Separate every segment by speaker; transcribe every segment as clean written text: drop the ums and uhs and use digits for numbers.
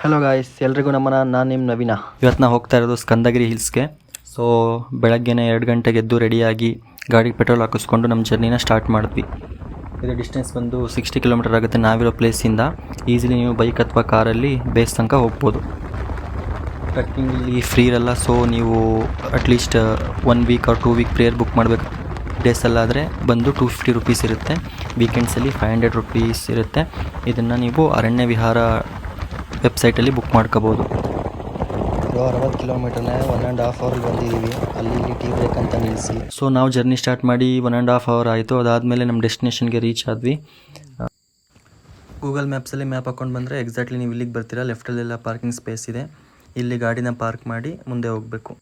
Speaker 1: Hello guys, ಎಲ್ರಿಗೂ ನಮನ. ನಾನು ನಿಮ್ಮ ನವೀನ. ಇವತ್ತು ನಾವು ಹೋಗ್ತಾ ಇರೋದು ಸ್ಕಂದಗಿರಿ ಹಿಲ್ಸ್ಗೆ. ಸೊ ಬೆಳಗ್ಗೆನೇ 2 ಗಂಟೆಗೆ ಎದ್ದು ರೆಡಿಯಾಗಿ ಗಾಡಿಗೆ ಪೆಟ್ರೋಲ್ ಹಾಕಿಸ್ಕೊಂಡು ನಮ್ಮ ಜರ್ನಿನ ಸ್ಟಾರ್ಟ್ ಮಾಡಿದ್ವಿ. ಇದು ಡಿಸ್ಟೆನ್ಸ್ ಬಂದು 60 ಕಿಲೋಮೀಟರ್ ಆಗುತ್ತೆ. ನಾವಿರೋ ಪ್ಲೇಸಿಂದ ಈಸಿಲಿ ನೀವು ಬೈಕ್ ಅಥವಾ ಕಾರಲ್ಲಿ ಬೇಸ್ ತನಕ ಹೋಗ್ಬೋದು. ಟ್ರೆಕ್ಕಿಂಗ್ ಇಲ್ಲಿ ಫ್ರೀ ಇರಲ್ಲ. ಸೊ ನೀವು at least 1 week or 2 week prayer book ಮಾಡಬೇಕು. ಡೇಸಲ್ಲಾದರೆ ಬಂದು 250 ರುಪೀಸ್ ಇರುತ್ತೆ. ವೀಕೆಂಡ್ಸಲ್ಲಿ 500 ರುಪೀಸ್ ಇರುತ್ತೆ. ಇದನ್ನು ನೀವು ಅರಣ್ಯ ವಿಹಾರ ವೆಬ್ಸೈಟಲ್ಲಿ ಬುಕ್ ಮಾಡ್ಕೋಬೋದು. 60 ಕಿಲೋಮೀಟರ್ನ 1.5 ಅವರ್ಗೆ ಬಂದಿದ್ದೀವಿ. ಅಲ್ಲಿ ಟೀ ಬ್ರೇಕ್ ಅಂತ ನಿಲ್ಲಿಸಿ. ಸೊ ನಾವು ಜರ್ನಿ ಸ್ಟಾರ್ಟ್ ಮಾಡಿ 1.5 ಅವರ್ ಆಯಿತು. ಅದಾದಮೇಲೆ ನಮ್ಮ ಡೆಸ್ಟಿನೇಷನ್ಗೆ ರೀಚ್ ಆದ್ವಿ. ಗೂಗಲ್ ಮ್ಯಾಪ್ಸಲ್ಲಿ ಮ್ಯಾಪ್ ಹಾಕ್ಕೊಂಡು ಬಂದರೆ ಎಕ್ಸಾಕ್ಟ್ಲಿ ನೀವು ಇಲ್ಲಿಗೆ ಬರ್ತೀರಾ. ಲೆಫ್ಟಲ್ಲೆಲ್ಲ ಪಾರ್ಕಿಂಗ್ ಸ್ಪೇಸ್ ಇದೆ. ಇಲ್ಲಿ ಗಾಡಿನ ಪಾರ್ಕ್ ಮಾಡಿ ಮುಂದೆ ಹೋಗಬೇಕು.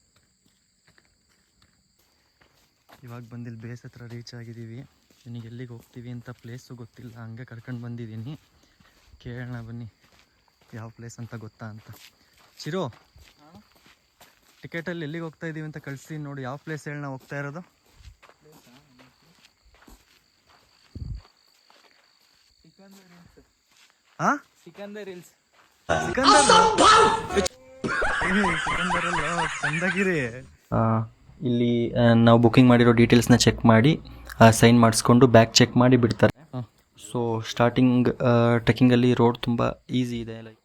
Speaker 1: ಇವಾಗ ಬಂದಿಲ್ಲಿ ಬೇಸ್ ಹತ್ರ ರೀಚ್ ಆಗಿದ್ದೀವಿ. ನನಗೆ ಎಲ್ಲಿಗೆ ಹೋಗ್ತೀವಿ ಅಂತ ಪ್ಲೇಸು ಗೊತ್ತಿಲ್ಲ, ಹಂಗೆ ಕರ್ಕೊಂಡು ಬಂದಿದ್ದೀನಿ. ಕೇಳೋಣ ಬನ್ನಿ ಯಾವ ಪ್ಲೇಸ್ ಅಂತ ಗೊತ್ತಾ ಅಂತ. ಚಿರೋ, ಟಿಕೆಟಲ್ಲಿ ಎಲ್ಲಿಗೆ ಹೋಗ್ತಾ ಇದ್ದೀವಿ ಅಂತ ಕಳಿಸಿ ನೋಡಿ. ಯಾವ ಪ್ಲೇಸ್ ಹೇಳಿ ನಾವು ಹೋಗ್ತಾ ಇರೋದು? ಹಾಂ, ಸಿಕಂದರ್ ಹಿಲ್ಸ್. ಸ್ಕಂದಗಿರಿ. ಇಲ್ಲಿ ನಾವು ಬುಕ್ಕಿಂಗ್ ಮಾಡಿರೋ ಡೀಟೇಲ್ಸ್ನ ಚೆಕ್ ಮಾಡಿ ಸೈನ್ ಮಾಡಿಸ್ಕೊಂಡು ಬ್ಯಾಗ್ ಚೆಕ್ ಮಾಡಿ ಬಿಡ್ತಾರೆ. ಸೊ ಸ್ಟಾರ್ಟಿಂಗ್ ಟ್ರೆಕ್ಕಿಂಗಲ್ಲಿ ರೋಡ್ ತುಂಬ ಈಸಿ ಇದೆ. ಲೈಕ್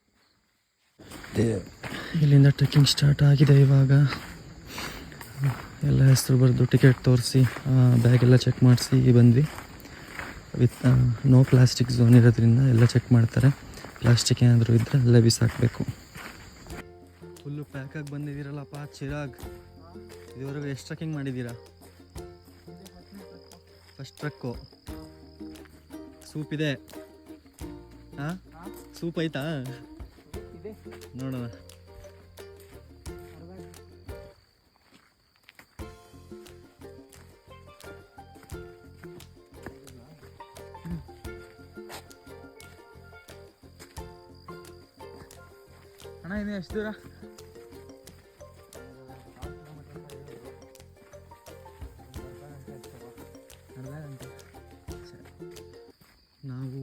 Speaker 1: ಇಲ್ಲಿಂದ ಟ್ರೆಕ್ಕಿಂಗ್ ಸ್ಟಾರ್ಟ್ ಆಗಿದೆ. ಇವಾಗ ಎಲ್ಲ ಹೆಸರು ಬರೆದು ಟಿಕೆಟ್ ತೋರಿಸಿ ಬ್ಯಾಗೆಲ್ಲ ಚೆಕ್ ಮಾಡಿಸಿ ಬಂದ್ವಿ. ವಿತ್ ನೋ ಪ್ಲಾಸ್ಟಿಕ್ ಝೋನ್ ಇರೋದ್ರಿಂದ ಎಲ್ಲ ಚೆಕ್ ಮಾಡ್ತಾರೆ. ಪ್ಲಾಸ್ಟಿಕ್ ಏನಾದರೂ ಇದ್ದರೆ ಎಲ್ಲ ಬಿಸಾಕಬೇಕು. ಫುಲ್ಲು ಪ್ಯಾಕಾಗಿ ಬಂದಿದ್ದೀರಲ್ಲಪ್ಪ ಚಿರಾಗ್. ಇದುವರೆಗೂ ಎಷ್ಟು ಟ್ರೆಕ್ಕಿಂಗ್ ಮಾಡಿದ್ದೀರಾ? First truck. ಸೂಪ್ ಇದೆ? ಹಾಂ, ಸೂಪ್ ಐತಾ? ನೋಡೋಣ. ಅಣ್ಣ ಇದು ಎಷ್ಟು ದೂರ? ನಾವು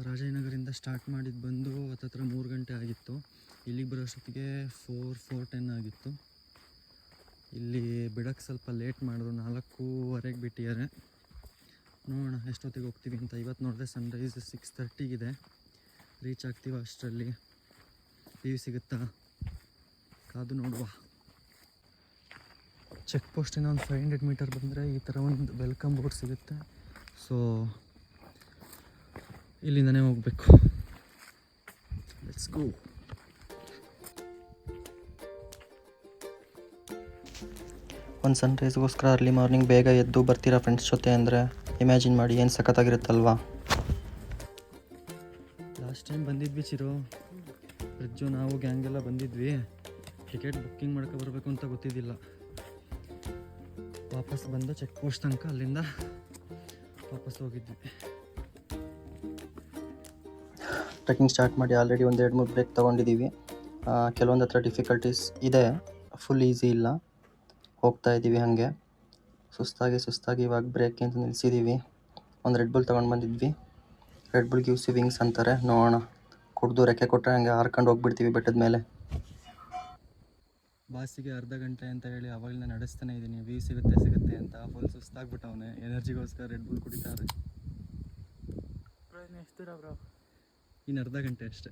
Speaker 1: ರಾಜನಗರಿಂದ ಸ್ಟಾರ್ಟ್ ಮಾಡಿದ್ದು ಬಂದು ಹತ್ತತ್ರ 3 ಗಂಟೆ ಆಗಿತ್ತು. ಇಲ್ಲಿಗೆ ಬರೋಷ್ಟೊತ್ತಿಗೆ 4:10 ಆಗಿತ್ತು. ಇಲ್ಲಿ ಬಿಡೋಕ್ಕೆ ಸ್ವಲ್ಪ ಲೇಟ್ ಮಾಡಿದ್ರು. 4:15 ಬಿಟ್ಟಿದ್ದಾರೆ. ನೋಡೋಣ ಎಷ್ಟೊತ್ತಿಗೆ ಹೋಗ್ತೀವಿ ಅಂತ. ಇವತ್ತು ನೋಡಿದ್ರೆ ಸನ್ರೈಸ್ 6:30 ರೀಚ್ ಆಗ್ತೀವ. ಅಷ್ಟರಲ್ಲಿ ವ್ಯೂ ಸಿಗುತ್ತಾ ಕಾದು ನೋಡುವ. ಚೆಕ್ ಪೋಸ್ಟಿನ ಒಂದು 500 ಮೀಟರ್ ಬಂದರೆ ಈ ಥರ ಒಂದು ವೆಲ್ಕಮ್ ಬೋರ್ಡ್ ಸಿಗುತ್ತೆ. ಸೊ ಇಲ್ಲಿಂದನೇ ಹೋಗಬೇಕು. Let's go. ಒಂದು ಸನ್ರೈಸ್ಗೋಸ್ಕರ ಅರ್ಲಿ ಮಾರ್ನಿಂಗ್ ಬೇಗ ಎದ್ದು ಬರ್ತೀರಾ ಫ್ರೆಂಡ್ಸ್ ಜೊತೆ ಅಂದರೆ ಇಮ್ಯಾಜಿನ್ ಮಾಡಿ ಏನು ಸಖತ್ತಾಗಿರುತ್ತಲ್ವಾ. ಲಾಸ್ಟ್ ಟೈಮ್ ಬಂದಿದ್ವಿ ಚಿರೋ, ಫ್ರಿಜ್ಜು ನಾವು ಗ್ಯಾಂಗೆಲ್ಲ ಬಂದಿದ್ವಿ. ಟಿಕೆಟ್ ಬುಕ್ಕಿಂಗ್ ಮಾಡ್ಕೊಬರ್ಬೇಕು ಅಂತ ಗೊತ್ತಿದ್ದಿಲ್ಲ. ವಾಪಸ್ ಬಂದು ಚೆಕ್ ಪೋಸ್ಟ್ ತನಕ ಅಲ್ಲಿಂದ ವಾಪಸ್ ಹೋಗಿದ್ವಿ. ಟ್ರೆಕ್ಕಿಂಗ್ ಸ್ಟಾರ್ಟ್ ಮಾಡಿ ಆಲ್ರೆಡಿ ಒಂದು 2-3 ಬ್ರೇಕ್ ತೊಗೊಂಡಿದ್ದೀವಿ. ಕೆಲವೊಂದು ಹತ್ರ ಡಿಫಿಕಲ್ಟೀಸ್ ಇದೆ, ಫುಲ್ ಈಸಿ ಇಲ್ಲ. ಹೋಗ್ತಾ ಇದ್ದೀವಿ ಹಾಗೆ ಸುಸ್ತಾಗಿ ಇವಾಗ ಬ್ರೇಕ್ ಅಂತ ನಿಲ್ಲಿಸಿದ್ದೀವಿ. ಒಂದು ರೆಡ್ ಬುಲ್ ತೊಗೊಂಡು ಬಂದಿದ್ವಿ. Red Bull gives you wings ಅಂತಾರೆ. ನೋಡೋಣ, ಕುಡ್ದು ರೆಕ್ಕೆ ಕೊಟ್ಟರೆ ಹಂಗೆ ಹಾರ್ಕೊಂಡು ಹೋಗ್ಬಿಡ್ತೀವಿ ಬೆಟ್ಟದ ಮೇಲೆ. ಬಾಸಿಗೆ ಅರ್ಧ ಗಂಟೆ ಅಂತ ಹೇಳಿ ಅವಾಗಲೇ ನಡೆಸ್ತಾನೆ ಇದ್ದೀನಿ. ವ್ಯೂ ಸಿಗುತ್ತೆ ಅಂತ. ಫುಲ್ ಸುಸ್ತಾಗ್ಬಿಟ್ಟವನೆ. ಎನರ್ಜಿಗೋಸ್ಕರ ರೆಡ್ ಬುಲ್ ಕುಡಿತಾರೆ. ಎಷ್ಟು ದೂರ ಬ್ರೋ? ಇನ್ನು ಅರ್ಧ ಗಂಟೆ ಅಷ್ಟೇ.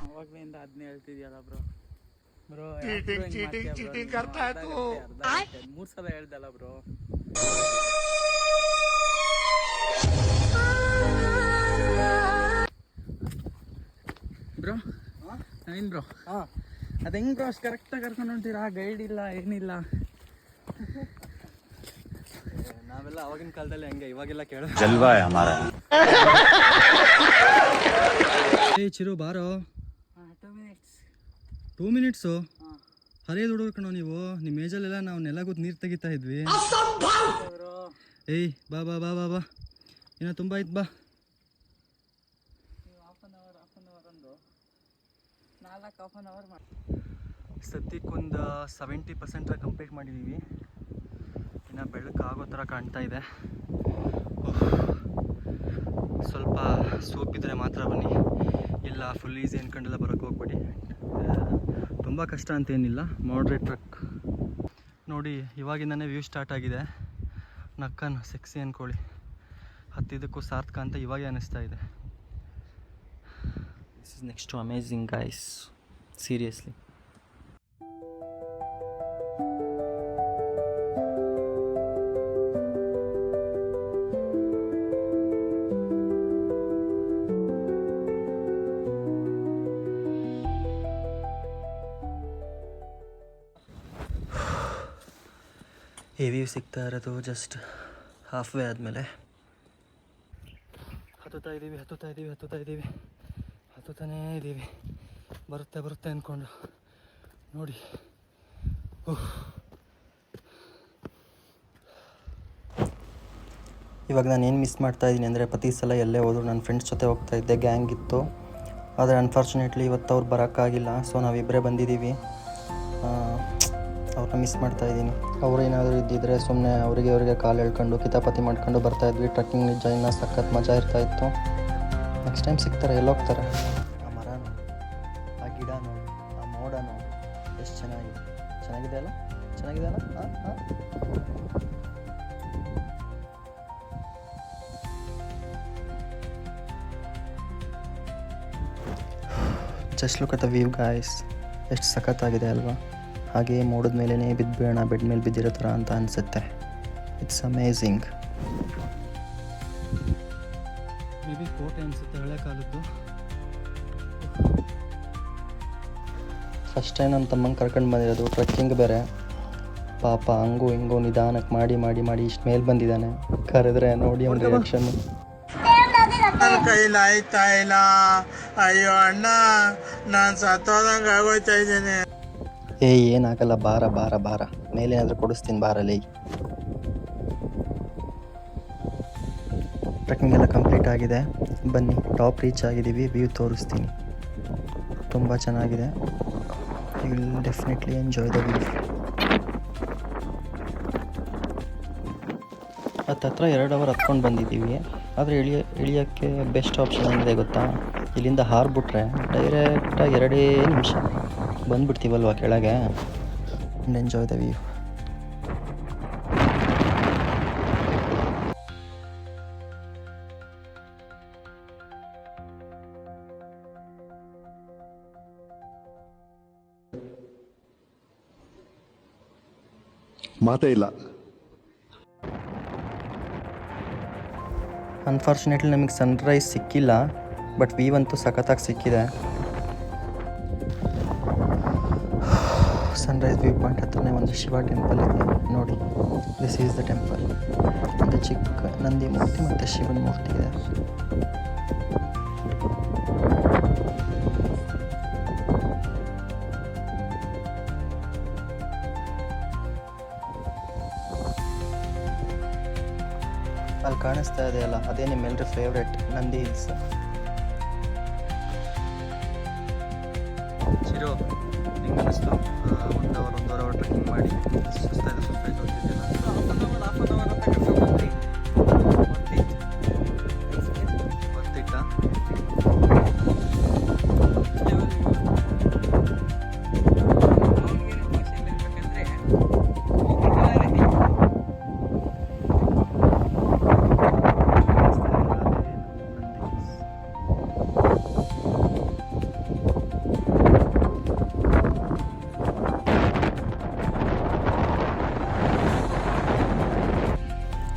Speaker 2: ಅವಾಗ್ಲಿಂದ ಅದನ್ನೇ ಹೇಳ್ತಿದ್ಯಲ್ಲ ಬ್ರೋ.
Speaker 3: ಚೀಟಿಂಗ್ करता है तू.
Speaker 2: 3 ಸಲ ಹೇಳ್ದಲ್ಲ ಬ್ರೋ. ಬ್ರೋ ಏನು ಬ್ರೋ? ಅದು ಹೆಂಗ್ ಬ್ರೋ ಅಷ್ಟು ಕರೆಕ್ಟಾಗಿ ಕರ್ಕೊಂಡು ಹೊಂಟೀರಾ? ಗೈಡ್ ಇಲ್ಲ, ಏನಿಲ್ಲ.
Speaker 1: ನಾವೆಲ್ಲ ಅವಾಗಿನ ಕಾಲದಲ್ಲಿ ಹಂಗೆ, ಇವಾಗೆಲ್ಲ ಕೇಳೋ
Speaker 3: जलवा है हमारा.
Speaker 1: ಏ ಚಿರು ಬಾರೋ.
Speaker 2: 2 ಮಿನಿಟ್ಸ್.
Speaker 1: 2 ಮಿನಿಟ್ಸು? ಹರಿಯೋದು ಹುಡುಗರು ಕಣೋ ನೀವು. ನಿಮ್ಮ ಏಜಲ್ಲೆಲ್ಲ ನಾವು ನೆಲ ಕೂತ್ ನೀರು ತೆಗಿತಾ ಇದ್ವಿ. ಏಯ್ ಬಾ ಬಾ ಬಾ ಬಾ ಬಾ, ಏನೋ ತುಂಬ ಆಯ್ತು ಬಾ.
Speaker 2: ಹಾಫ್ ಆನ್ ಅವರ್ ಒಂದು 4 ಹಾಫ್ ಆನ್ ಅವರ್ ಮಾಡಿ.
Speaker 1: ಸದ್ಯಕ್ಕೊಂದು 70% ಕಂಪ್ಲೀಟ್ ಮಾಡಿದ್ದೀವಿ. ಇನ್ನು ಬೆಳಕು ಆಗೋ ಥರ ಕಾಣ್ತಾ ಇದೆ. ಸ್ವಲ್ಪ ಸೋಪ್ ಇದ್ದರೆ ಮಾತ್ರ ಬನ್ನಿ, ಇಲ್ಲ ಫುಲ್ ಈಸಿ ಅನ್ಕೊಂಡೆಲ್ಲ ಬರೋಕ್ಕೆ ಹೋಗ್ಬೇಡಿ. ತುಂಬ ಕಷ್ಟ ಅಂತೇನಿಲ್ಲ, ಮಾಡ್ರೇಟ್ ಟ್ರಕ್. ನೋಡಿ ಇವಾಗಿಂದನೇ ವ್ಯೂ ಸ್ಟಾರ್ಟ್ ಆಗಿದೆ. ನಕ್ಕನ್ ಸೆಕ್ಸಿ ಅಂದ್ಕೊಳ್ಳಿ, ಹತ್ತಿದ್ದಕ್ಕೂ ಸಾರ್ಥಕ ಅಂತ ಇವಾಗೇ ಅನ್ನಿಸ್ತಾ ಇದೆ. This is next to amazing guys, seriously. ಈ ವ್ಯೂ ಸಿಗ್ತಾ ಇರೋದು ಜಸ್ಟ್ ಹಾಫ್ ವೇ ಆದಮೇಲೆ. ಹತ್ತುತ್ತಾ ಹತ್ತುತ್ತಾನೇ ಇದ್ದೀವಿ. ಬರುತ್ತೆ ಅಂದ್ಕೊಂಡು ನೋಡಿ. ಇವಾಗ ನಾನು ಏನು ಮಿಸ್ ಮಾಡ್ತಾಯಿದ್ದೀನಿ ಅಂದರೆ, ಪ್ರತಿ ಸಲ ಎಲ್ಲೇ ಹೋದ್ರು ನನ್ನ ಫ್ರೆಂಡ್ಸ್ ಜೊತೆ ಹೋಗ್ತಾಯಿದ್ದೆ, ಗ್ಯಾಂಗ್ ಇತ್ತು. ಆದರೆ ಅನ್ಫಾರ್ಚುನೇಟ್ಲಿ ಇವತ್ತು ಅವ್ರು ಬರೋಕ್ಕಾಗಿಲ್ಲ. ಸೊ ನಾವಿಬ್ಬರೇ ಬಂದಿದ್ದೀವಿ. ಅವ್ರನ್ನ ಮಿಸ್ ಮಾಡ್ತಾಯಿದ್ದೀನಿ. ಅವರು ಏನಾದರೂ ಇದ್ದಿದ್ರೆ ಸುಮ್ಮನೆ ಅವರಿಗೆ ಕಾಲು ಎಳ್ಕೊಂಡು ಕಿತಾಪತಿ ಮಾಡ್ಕೊಂಡು ಬರ್ತಾಯಿದ್ವಿ. ಟ್ರಕ್ಕಿಂಗ್ ನಿಜ ಇನ್ನೂ ಸಖತ್ ಮಜಾ ಇರ್ತಾಯಿತ್ತು. ನೆಕ್ಸ್ಟ್ ಟೈಮ್ ಸಿಗ್ತಾರೆ, ಎಲ್ಲೋಗ್ತಾರೆ. ಆ ಮರ ನೋಡಿ, ಆ ಗಿಡ ನೋಡಿ, ಆ ಮೋಡ ನೋಡಿ, ಎಷ್ಟು ಚೆನ್ನಾಗಿದೆ ಅಲ್ಲ. Just look at the view guys, ಎಷ್ಟು ಸಖತ್ತಾಗಿದೆ ಅಲ್ವಾ. ಹಾಗೆಯೇ ಮೋಡದ ಮೇಲೇ ಬಿದ್ದುಬೇಡ, ಬೆಡ್ ಮೇಲೆ ಬಿದ್ದಿರೋ ಥರ ಅಂತ ಅನಿಸುತ್ತೆ. It's amazing. ಮೇ ಬಿ ಕೋಟೆ ಅನಿಸುತ್ತೆ, ಹಳೆ ಕಾಲದ್ದು. ಫಸ್ಟ್ ಟೈಮ್ ನಮ್ಮ ತಮ್ಮಂಗೆ ಕರ್ಕೊಂಡು ಬಂದಿರೋದು, ಟ್ರೆಕ್ಕಿಂಗ್ ಬೇರೆ. ಪಾಪ ಹಂಗೂ ಹಿಂಗೂ ನಿಧಾನಕ್ಕೆ ಮಾಡಿ ಇಷ್ಟು ಮೇಲೆ ಬಂದಿದ್ದಾನೆ. ಕರೆದ್ರೆ ನೋಡಿ ಅವ್ನ ರಿಯಾಕ್ಷನ್ನು.
Speaker 3: ನನ್ನ ಕೈಲಿ ಆಯ್ತಾ ಇಲ್ಲ, ಅಯ್ಯೋ ಅಣ್ಣ, ನಾನು ಸತ್ತೋದಂಗೆ ಆಗೋಯ್ತಾ ಇದ್ದೇನೆ.
Speaker 1: ಏನಾಗಲ್ಲ, ಬಾರ ಮೇಲೇನಾದರೂ ಕೊಡಿಸ್ತೀನಿ ಬಾರಲ್ಲಿ. ಟ್ರೆಕ್ಕಿಂಗ್ ಎಲ್ಲ ಕಂಪ್ಲೀಟ್ ಆಗಿದೆ. ಬನ್ನಿ, ಟಾಪ್ ರೀಚ್ ಆಗಿದ್ದೀವಿ. ವ್ಯೂ ತೋರಿಸ್ತೀನಿ, ತುಂಬ ಚೆನ್ನಾಗಿದೆ. You will definitely enjoy the view. ಹತ್ರ 2 ಅವರ್ ಹತ್ಕೊಂಡು ಬಂದಿದ್ದೀವಿ. ಆದರೆ ಇಳಿಯೋಕ್ಕೆ ಬೆಸ್ಟ್ ಆಪ್ಷನ್ ಏನಿದೆ ಗೊತ್ತಾ? ಇಲ್ಲಿಂದ ಹಾರ್ಬಿಟ್ರೆ ಡೈರೆಕ್ಟಾಗಿ 2 ನಿಮಿಷ ಬಂದುಬಿಡ್ತೀವಲ್ವ ಕೆಳಗೆ. And enjoy the view.
Speaker 3: ಮಾತೇ ಇಲ್ಲ.
Speaker 1: ಅನ್ಫಾರ್ಚುನೇಟ್ಲಿ ನಮಗೆ ಸನ್ರೈಸ್ ಸಿಕ್ಕಿಲ್ಲ, ಬಟ್ ವ್ಯೂ ಅಂತೂ ಸಖತ್ತಾಗಿ ಸಿಕ್ಕಿದೆ. ಸನ್ರೈಸ್ ವ್ಯೂ ಪಾಯಿಂಟ್ ಹತ್ರನೇ ಒಂದು ಶಿವ ಟೆಂಪಲ್ ಇದೆ ನೋಡಿ. This is the temple. ಒಂದು ಚಿಕ್ಕ ನಂದಿ ಮೂರ್ತಿ ಮತ್ತು ಶಿವನ ಮೂರ್ತಿ ಇದೆ. ಅಲ್ಲಿ ಕಾಣಿಸ್ತಾ ಇದೆ ಅಲ್ಲ, ಅದೇ ನಿಮ್ಮೆಲ್ಲರ ಫೇವ್ರೆಟ್ ನಂದಿ ಹಿಲ್ಸ್. ಚಿರೋ, ಹೆಂಗೆ ಅನ್ನಿಸ್ತು? 1 ಅವರ್ ಟ್ರೆಕ್ಕಿಂಗ್ ಮಾಡಿ ಸುಸ್ತಾಯ್ತು ಹೋಗ್ತಿದ್ದಿಲ್ಲ. ಹಾಫ್ ಅನ್ ಅವರ್ ಅಂತ ಕರ್ಕೊಂಡ್ಬಂದ್ರಿ. ಬರ್ತಿಟ್ಟ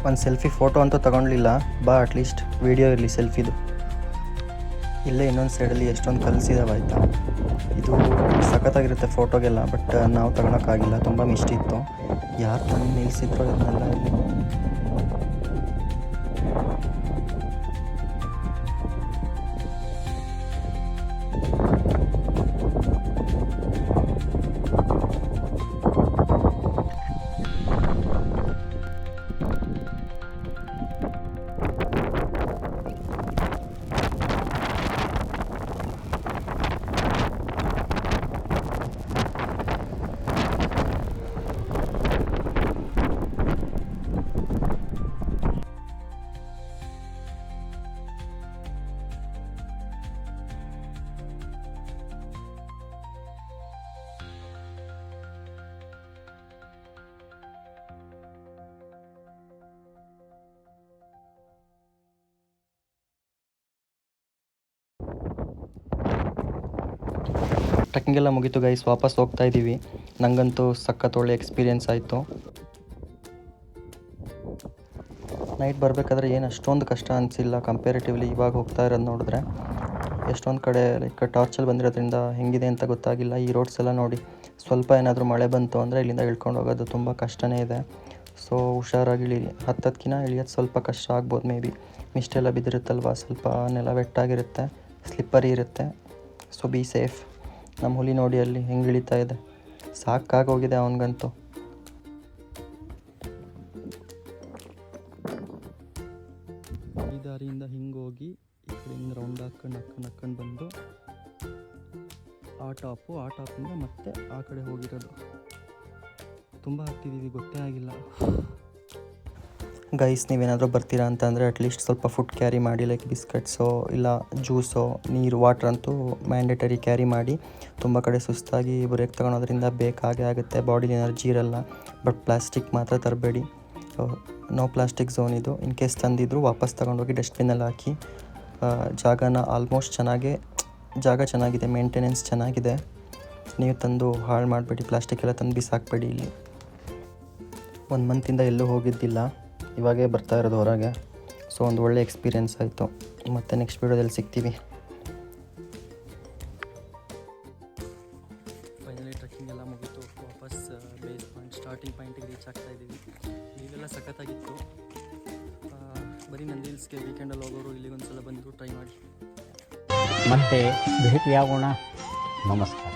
Speaker 1: ಒಂದು ಸೆಲ್ಫಿ ಫೋಟೋ ಅಂತೂ ತಗೊಳ್ಲಿಲ್ಲ. ಬಾ ಅಟ್ಲೀಸ್ಟ್ ವೀಡಿಯೋ ಇರಲಿ ಸೆಲ್ಫಿದು. ಇಲ್ಲೇ ಇನ್ನೊಂದು ಸೈಡಲ್ಲಿ ಎಷ್ಟೊಂದು ಕಲಿಸಿದಾವೆ ಆಯಿತಾ. ಇದು ಸಖತ್ತಾಗಿರುತ್ತೆ ಫೋಟೋಗೆಲ್ಲ, ಬಟ್ ನಾವು ತಗೊಳಕ್ಕಾಗಿಲ್ಲ, ತುಂಬ ಮಿಸ್ಟ್ ಇತ್ತು. ಯಾರು ತಂದು ನಿಲ್ಲಿಸಿದ್ರು ಅದನ್ನೆಲ್ಲ ಇಲ್ಲಿ. ಟ್ರೆಕ್ಕಿಂಗ್ ಎಲ್ಲ ಮುಗೀತು ಗೈಸ್, ವಾಪಸ್ ಹೋಗ್ತಾ ಇದ್ದೀವಿ. ನನಗಂತೂ ಸಖತ್ ಒಳ್ಳೆ ಎಕ್ಸ್ಪೀರಿಯೆನ್ಸ್ ಆಯಿತು. ನೈಟ್ ಬರಬೇಕಾದ್ರೆ ಏನು ಅಷ್ಟೊಂದು ಕಷ್ಟ ಅನಿಸಿಲ್ಲ ಕಂಪೇರಿಟಿವ್ಲಿ. ಇವಾಗ ಹೋಗ್ತಾ ಇರೋದು ನೋಡಿದ್ರೆ ಎಷ್ಟೊಂದು ಕಡೆ ಲೈಕ್ ಟಾರ್ಚಲ್ಲಿ ಬಂದಿರೋದ್ರಿಂದ ಹೆಂಗಿದೆ ಅಂತ ಗೊತ್ತಾಗಿಲ್ಲ. ಈ ರೋಡ್ಸ್ ಎಲ್ಲ ನೋಡಿ, ಸ್ವಲ್ಪ ಏನಾದರೂ ಮಳೆ ಬಂತು ಅಂದರೆ ಇಲ್ಲಿಂದ ಇಳ್ಕೊಂಡು ಹೋಗೋದು ತುಂಬ ಕಷ್ಟನೇ ಇದೆ. ಸೊ ಹುಷಾರಾಗಿ ಇಳೀರಿ. ಹತ್ತದಕ್ಕಿಂತ ಇಳಿಯೋದು ಸ್ವಲ್ಪ ಕಷ್ಟ ಆಗ್ಬೋದು ಮೇ ಬಿ. ಮಿಸ್ಟೆಲ್ಲ ಬಿದ್ದಿರುತ್ತಲ್ವ, ಸ್ವಲ್ಪ ನೆಲ ವೆಟ್ಟಾಗಿರುತ್ತೆ, ಸ್ಲಿಪ್ಪರಿ ಇರುತ್ತೆ. So be safe. ನಮ್ಮ ಹುಲಿ ನೋಡಿ ಅಲ್ಲಿ ಹೆಂಗೆ ಇಳಿತಾ ಇದೆ, ಸಾಕಾಗೋಗಿದೆ ಅವನಿಗಂತೂ. ಈ ದಾರಿಯಿಂದ ಹಿಂಗೆ ಹೋಗಿ ಈ ಕಡೆಯಿಂದ ರೌಂಡ್ ಹಾಕ್ಕೊಂಡು ಬಂದು ಆ ಟಾಪಿಂದ ಮತ್ತೆ ಆ ಕಡೆ ಹೋಗಿರೋದು. ತುಂಬ ಹತ್ತಿದ್ದೀವಿ, ಗೊತ್ತೇ ಆಗಿಲ್ಲ. ಗೈಸ್, ನೀವೇನಾದರೂ ಬರ್ತೀರಾ ಅಂತಂದರೆ ಅಟ್ಲೀಸ್ಟ್ ಸ್ವಲ್ಪ ಫುಡ್ ಕ್ಯಾರಿ ಮಾಡಿ, ಲೈಕ್ ಬಿಸ್ಕೆಟ್ಸೋ ಇಲ್ಲ ಜ್ಯೂಸೋ, ನೀರು, ವಾಟ್ರ್ ಅಂತೂ ಮ್ಯಾಂಡೇಟರಿ ಕ್ಯಾರಿ ಮಾಡಿ. ತುಂಬ ಕಡೆ ಸುಸ್ತಾಗಿ ಬ್ರೇಕ್ ತೊಗೊಳೋದ್ರಿಂದ ಬೇಕಾಗೇ ಆಗುತ್ತೆ, ಬಾಡಿಲಿ ಎನರ್ಜಿ ಇರಲ್ಲ. ಬಟ್ ಪ್ಲಾಸ್ಟಿಕ್ ಮಾತ್ರ ತರಬೇಡಿ, ನೋ ಪ್ಲಾಸ್ಟಿಕ್ ಝೋನ್ ಇದು. ಇನ್ ಕೇಸ್ ತಂದಿದ್ರು ವಾಪಸ್ ತೊಗೊಂಡೋಗಿ ಡಸ್ಟ್ಬಿನ್ನಲ್ಲಿ ಹಾಕಿ. ಜಾಗನ ಆಲ್ಮೋಸ್ಟ್ ಜಾಗ ಚೆನ್ನಾಗಿದೆ, ಮೇಂಟೆನೆನ್ಸ್ ಚೆನ್ನಾಗಿದೆ. ನೀವು ತಂದು ಹಾಳು ಮಾಡಬೇಡಿ, ಪ್ಲಾಸ್ಟಿಕ್ ಎಲ್ಲ ತಂದು ಬಿಸಾಕಬೇಡಿ. ಇಲ್ಲಿ 1 ಮಂತಿಂದ ಎಲ್ಲೂ ಹೋಗಿದ್ದಿಲ್ಲ, ಇವಾಗೇ ಬರ್ತಾ ಇರೋದು ಹೊರಗೆ. ಸೊ ಒಂದು ಒಳ್ಳೆ ಎಕ್ಸ್ಪೀರಿಯೆನ್ಸ್ ಆಯಿತು. ಮತ್ತು ನೆಕ್ಸ್ಟ್ ವೀಡಿಯೋದಲ್ಲಿ ಸಿಗ್ತೀವಿ. ಫೈನಲಿ ಟ್ರೆಕ್ಕಿಂಗ್ ಎಲ್ಲ ಮುಗಿತು, ವಾಪಸ್ ಬೇಸ್ ಪಾಯಿಂಟ್ ಸ್ಟಾರ್ಟಿಂಗ್ ಪಾಯಿಂಟಿಗೆ ರೀಚ್ ಆಗ್ತಾ ಇದ್ದೀವಿ. ಇವೆಲ್ಲ ಸಖತ್ತಾಗಿತ್ತು. ಬರೀ ನಂದಿ ಹಿಲ್ಸ್ಗೆ ವೀಕೆಂಡಲ್ಲಿ ಹೋಗೋರು ಇಲ್ಲಿಗೊಂದ್ಸಲ ಬಂದು ಟ್ರೈ ಮಾಡಿ.
Speaker 4: ಮತ್ತೆ ಭೇಟಿಯಾಗೋಣ. ನಮಸ್ಕಾರ.